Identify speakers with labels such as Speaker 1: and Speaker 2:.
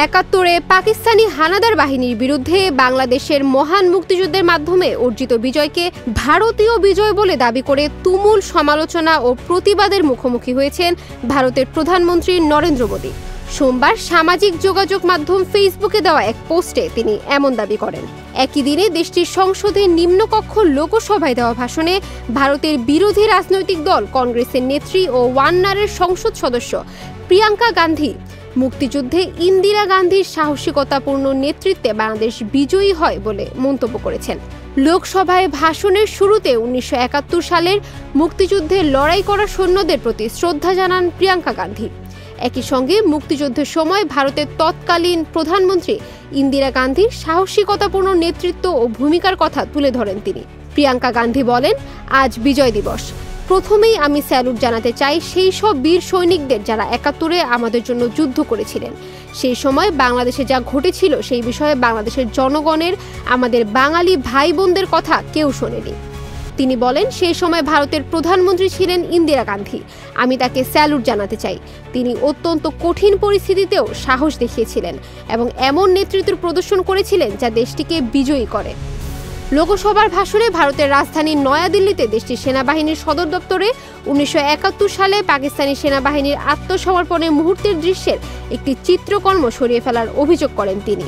Speaker 1: ৭১-এ পাকিস্তানি হানাদার বাহিনীর বিরুদ্ধে বাংলাদেশের মহান মুক্তিযুদ্ধের মাধ্যমে অর্জিত বিজয়কে ভারতীয় বিজয় বলে দাবি করে তুমুল সমালোচনা ও প্রতিবাদের মুখোমুখি হয়েছেন ভারতের প্রধানমন্ত্রী নরেন্দ্র মোদী। সোমবার সামাজিক যোগাযোগ মাধ্যম ফেসবুকে দেওয়া এক পোস্টে তিনি এমন দাবি করেন। একই দিনে দেশটির সংসদের নিম্নকক্ষ লোকসভায় দেওয়া ভাষণে ভারতের বিরোধী রাজনৈতিক দল কংগ্রেসের নেত্রী ও ওয়ান্নারের সংসদ সদস্য প্রিয়াঙ্কা গান্ধী মুক্তিযুদ্ধে ইন্দিরা গান্ধীর সাহসিকতাপূর্ণ নেতৃত্বে বাংলাদেশ বিজয়ী হয় বলে মন্তব্য করেছেন। লোকসভায় ভাষণের শুরুতে ১৯৭১ সালের মুক্তিযুদ্ধে লড়াই করা সৈন্যদের প্রতি শ্রদ্ধা জানান প্রিয়াঙ্কা গান্ধী। একই সঙ্গে মুক্তিযুদ্ধের সময় ভারতের তৎকালীন প্রধানমন্ত্রী ইন্দিরা গান্ধীর সাহসিকতাপূর্ণ নেতৃত্ব ও ভূমিকার কথা তুলে ধরেন তিনি। প্রিয়াঙ্কা গান্ধী বলেন, আজ বিজয় দিবস। প্রথমেই আমি স্যালুট জানাতে চাই সেই সব বীর সৈনিকদের যারা ৭১-এ আমাদের জন্য যুদ্ধ করেছিলেন। সেই সময় বাংলাদেশে যা ঘটেছিল সেই বিষয়ে বাংলাদেশের জনগণের, আমাদের বাঙালি ভাই বোনদের কথা কেউ শোনেনি। তিনি বলেন, সেই সময় ভারতের প্রধানমন্ত্রী ছিলেন ইন্দিরা গান্ধী। আমি তাকে স্যালুট জানাতে চাই। তিনি অত্যন্ত কঠিন পরিস্থিতিতেও সাহস দেখিয়েছিলেন এবং এমন নেতৃত্ব প্রদর্শন করেছিলেন যা দেশটিকে বিজয়ী করে। লোকসভার ভাষণে ভারতের রাজধানী নয়াদিল্লিতে দেশটির সেনাবাহিনীর সদর দপ্তরে ১৯৭১ সালে পাকিস্তানি সেনাবাহিনীর আত্মসমর্পণের মুহূর্তের দৃশ্যের একটি চিত্রকর্ম সরিয়ে ফেলার অভিযোগ করেন তিনি।